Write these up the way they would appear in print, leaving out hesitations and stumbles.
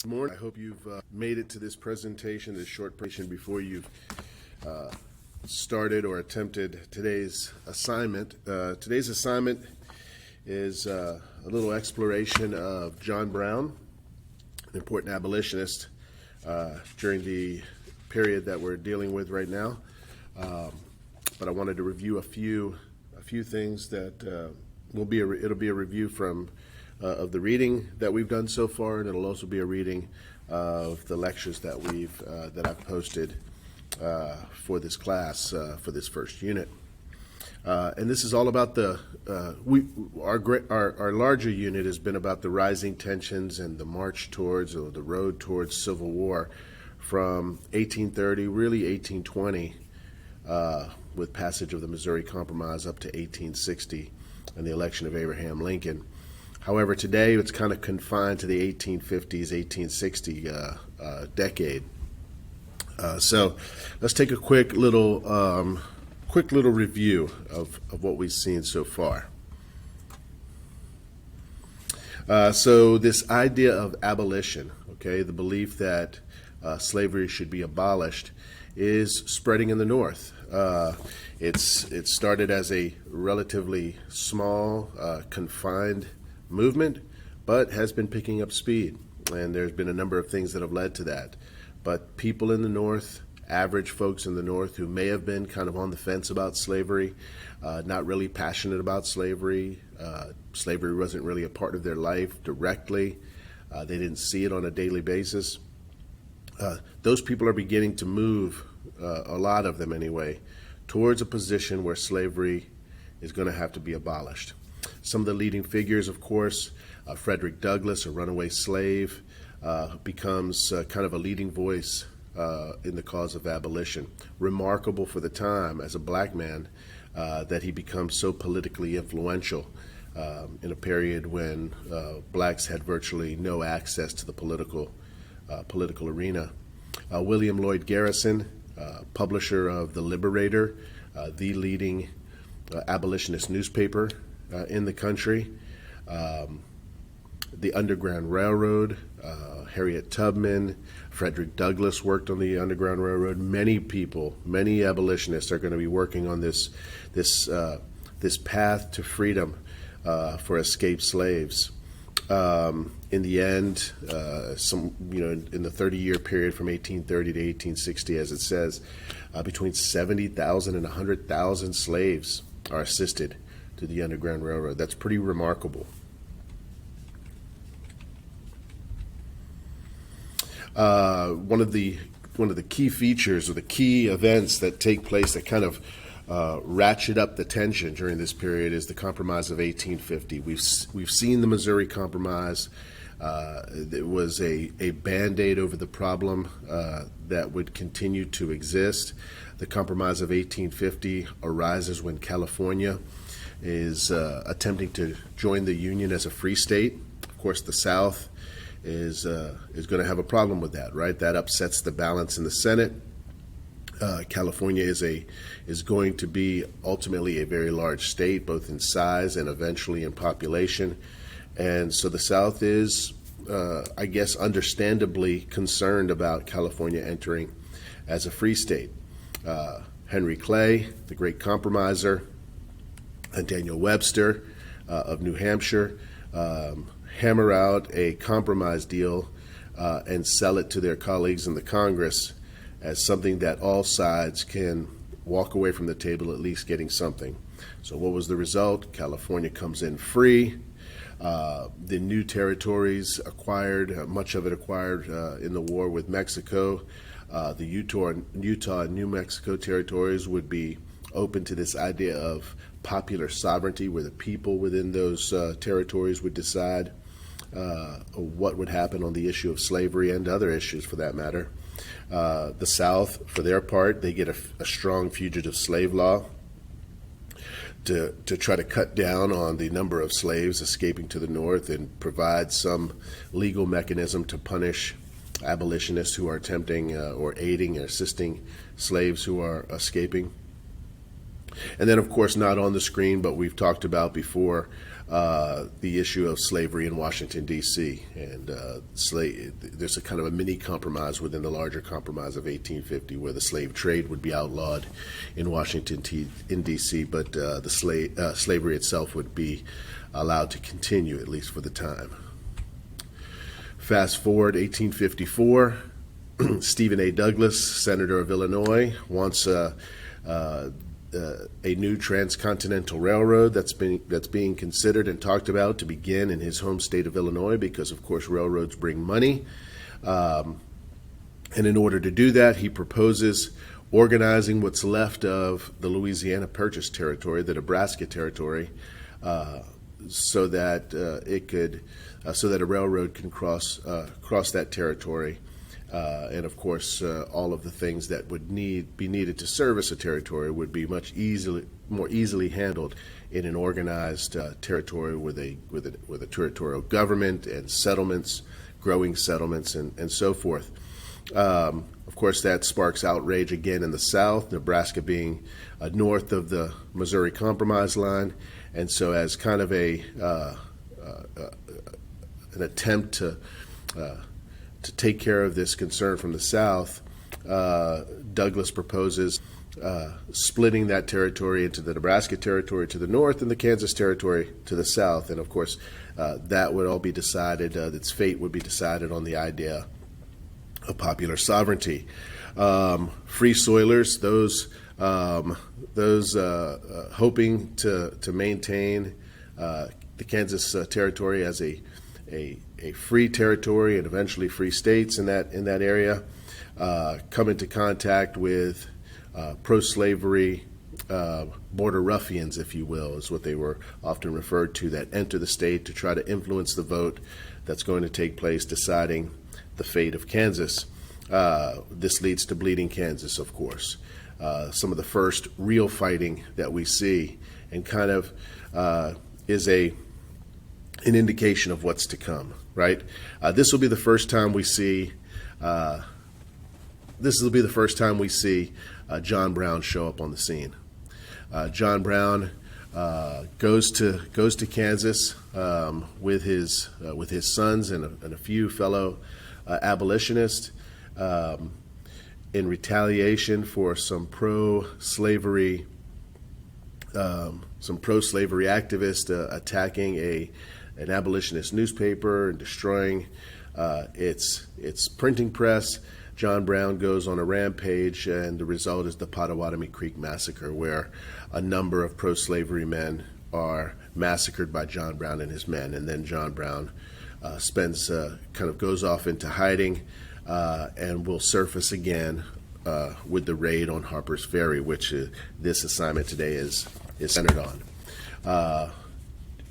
Morning. I hope you've made it to this presentation, this short presentation, before you've started or attempted today's assignment. Today's assignment is a little exploration of John Brown, an important abolitionist during the period that we're dealing with right now. But I wanted to review a few things that it'll be a review from of the reading that we've done so far, and it'll also be a reading of the lectures that I've posted for this class for this first unit. And this is all about our larger unit has been about the rising tensions and the march towards, or the road towards, civil war from 1830, really 1820, with passage of the Missouri Compromise, up to 1860 and the election of Abraham Lincoln. However, today it's kind of confined to the 1850s, 1860 decade. So let's take a quick little review of what we've seen so far. So this idea of abolition, okay, the belief that slavery should be abolished, is spreading in the North. It started as a relatively small, confined movement, but has been picking up speed, and there's been a number of things that have led to that. But people in the North, average folks in the North who may have been kind of on the fence about slavery, not really passionate about slavery, slavery wasn't really a part of their life directly, they didn't see it on a daily basis, those people are beginning to move, a lot of them anyway, towards a position where slavery is going to have to be abolished. Some of the leading figures, of course, Frederick Douglass, a runaway slave, becomes kind of a leading voice in the cause of abolition. Remarkable for the time as a black man that he becomes so politically influential in a period when blacks had virtually no access to the political arena. William Lloyd Garrison, publisher of The Liberator, the leading abolitionist newspaper in the country. The Underground Railroad, Harriet Tubman, Frederick Douglass worked on the Underground Railroad. Many people, many abolitionists are going to be working on this path to freedom for escaped slaves. In the end, in the 30-year period from 1830 to 1860, as it says, between 70,000 and 100,000 slaves are assisted to the Underground Railroad. That's pretty remarkable. One of the key features, or the key events that take place that kind of ratchet up the tension during this period, is the Compromise of 1850. We've seen the Missouri Compromise. It was a Band-Aid over the problem that would continue to exist. The Compromise of 1850 arises when California is attempting to join the Union as a free state. Of course, the South is going to have a problem with that, right? That upsets the balance in the Senate. California is going to be ultimately a very large state, both in size and eventually in population. And so the South is, I guess, understandably concerned about California entering as a free state. Henry Clay, the great compromiser, and Daniel Webster of New Hampshire hammer out a compromise deal and sell it to their colleagues in the Congress as something that all sides can walk away from the table at least getting something. So what was the result? California comes in free. The new territories acquired, much of it acquired in the war with Mexico. The Utah and New Mexico territories would be open to this idea of popular sovereignty, where the people within those territories would decide what would happen on the issue of slavery and other issues for that matter. The South, for their part, they get a strong fugitive slave law to try to cut down on the number of slaves escaping to the North and provide some legal mechanism to punish abolitionists who are attempting or aiding or assisting slaves who are escaping. And then, of course, not on the screen, but we've talked about before, the issue of slavery in Washington, D.C. And there's a kind of a mini compromise within the larger compromise of 1850 where the slave trade would be outlawed in Washington, in D.C., but the slavery itself would be allowed to continue, at least for the time. Fast forward 1854, Stephen A. Douglas, Senator of Illinois, wants a new transcontinental railroad that's being considered and talked about to begin in his home state of Illinois because, of course, railroads bring money. And in order to do that, he proposes organizing what's left of the Louisiana Purchase Territory, the Nebraska Territory, so that a railroad can cross that territory. And of course, all of the things that would be needed to service a territory would be more easily handled in an organized territory with a territorial government and settlements, growing settlements, and so forth. Of course, that sparks outrage again in the South, Nebraska being north of the Missouri Compromise line, and so as kind of an attempt to take care of this concern from the South, Douglas proposes splitting that territory into the Nebraska Territory to the north and the Kansas Territory to the south. And of course, that would all be decided, its fate would be decided on the idea of popular sovereignty. Free soilers, those hoping to maintain the Kansas Territory as a free territory and eventually free states in that area, come into contact with pro-slavery border ruffians, if you will, is what they were often referred to, that enter the state to try to influence the vote that's going to take place deciding the fate of Kansas. This leads to Bleeding Kansas, of course. Some of the first real fighting that we see, and kind of is an indication of what's to come, right? This will be the first time we see John Brown show up on the scene. John Brown goes to Kansas with his sons and a few fellow abolitionists in retaliation for some pro-slavery activists attacking an abolitionist newspaper and destroying its printing press. John Brown goes on a rampage, and the result is the Pottawatomie Creek Massacre, where a number of pro-slavery men are massacred by John Brown and his men. And then John Brown goes off into hiding and will surface again with the raid on Harpers Ferry, which this assignment today is centered on.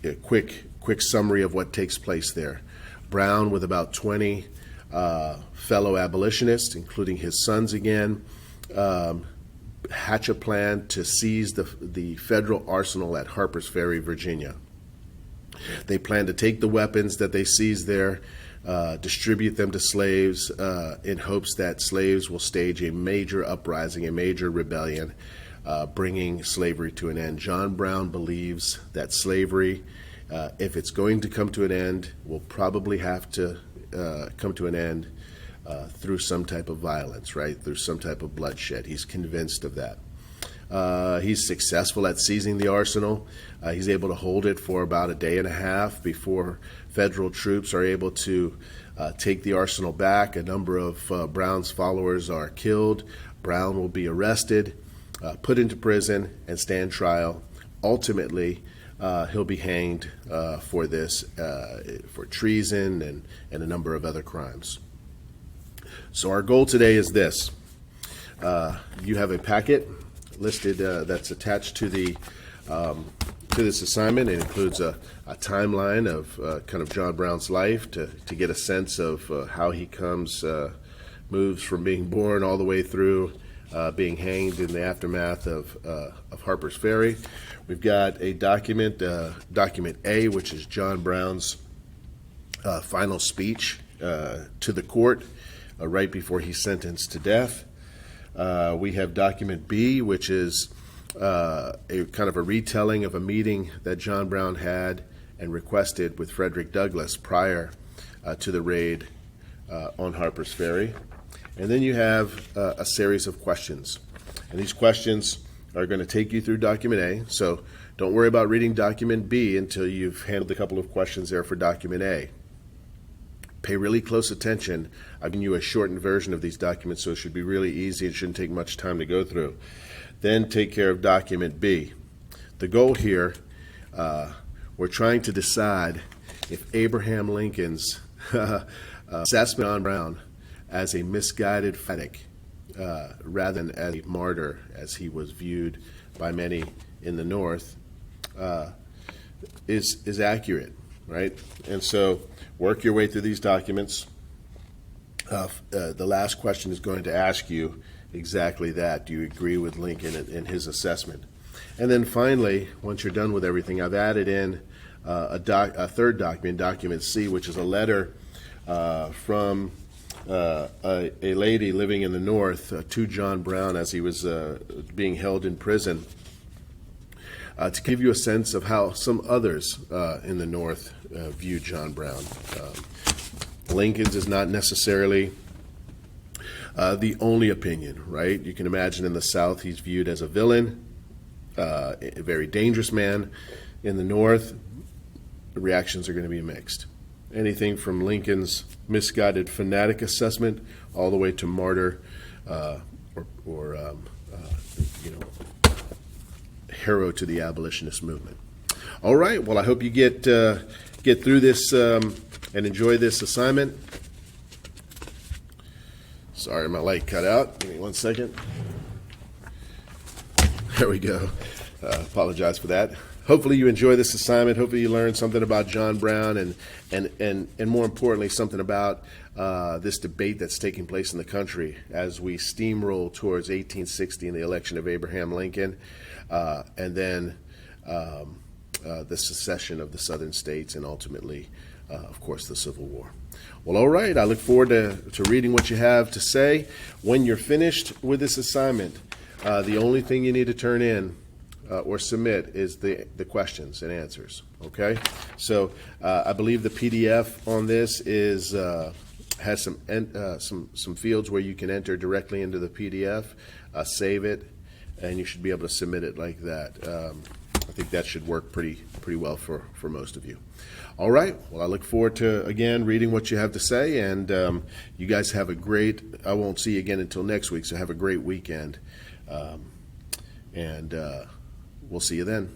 A quick summary of what takes place there. Brown, with about 20 fellow abolitionists, including his sons again, hatch a plan to seize the federal arsenal at Harpers Ferry, Virginia. They plan to take the weapons that they seize there, distribute them to slaves in hopes that slaves will stage a major uprising, a major rebellion, bringing slavery to an end. John Brown believes that slavery, if it's going to come to an end, will probably have to come to an end through some type of violence, right? Through some type of bloodshed. He's convinced of that. He's successful at seizing the arsenal. He's able to hold it for about a day and a half before federal troops are able to take the arsenal back. A number of Brown's followers are killed. Brown will be arrested, put into prison, and stand trial. Ultimately, he'll be hanged for this, for treason and a number of other crimes. So our goal today is this. You have a packet listed that's attached to this assignment. It includes a timeline of kind of John Brown's life to get a sense of how he moves from being born all the way through being hanged in the aftermath of Harpers Ferry. We've got a document, document A, which is John Brown's final speech to the court right before he's sentenced to death. We have document B, which is a kind of a retelling of a meeting that John Brown had and requested with Frederick Douglass prior to the raid on Harpers Ferry. And then you have a series of questions. And these questions are going to take you through document A. So don't worry about reading document B until you've handled a couple of questions there for document A. Pay really close attention. I've given you a shortened version of these documents, so it should be really easy. It shouldn't take much time to go through. Then take care of document B. The goal here, we're trying to decide if Abraham Lincoln's assessment on Brown as a misguided fanatic rather than as a martyr, as he was viewed by many in the North, is accurate, right? And so work your way through these documents. The last question is going to ask you exactly that. Do you agree with Lincoln in his assessment? And then finally, once you're done with everything, I've added in a third document, document C, which is a letter from a lady living in the North to John Brown as he was being held in prison, to give you a sense of how some others in the North view John Brown. Lincoln's is not necessarily the only opinion, right? You can imagine in the South he's viewed as a villain, a very dangerous man. In the North, the reactions are going to be mixed. Anything from Lincoln's misguided fanatic assessment all the way to martyr or hero to the abolitionist movement. All right, well, I hope you get through this and enjoy this assignment. Sorry, my light cut out. Give me 1 second. There we go. Apologize for that. Hopefully you enjoy this assignment. Hopefully you learn something about John Brown and more importantly, something about this debate that's taking place in the country as we steamroll towards 1860 and the election of Abraham Lincoln, and then the secession of the southern states and ultimately, of course, the Civil War. Well, all right. I look forward to reading what you have to say. When you're finished with this assignment, the only thing you need to turn in or submit is the questions and answers. Okay, so I believe the PDF on this has some fields where you can enter directly into the PDF, save it, and you should be able to submit it like that. I think that should work pretty well for most of you. All right. Well, I look forward to again reading what you have to say, and you guys have a great. I won't see you again until next week, so have a great weekend, and we'll see you then.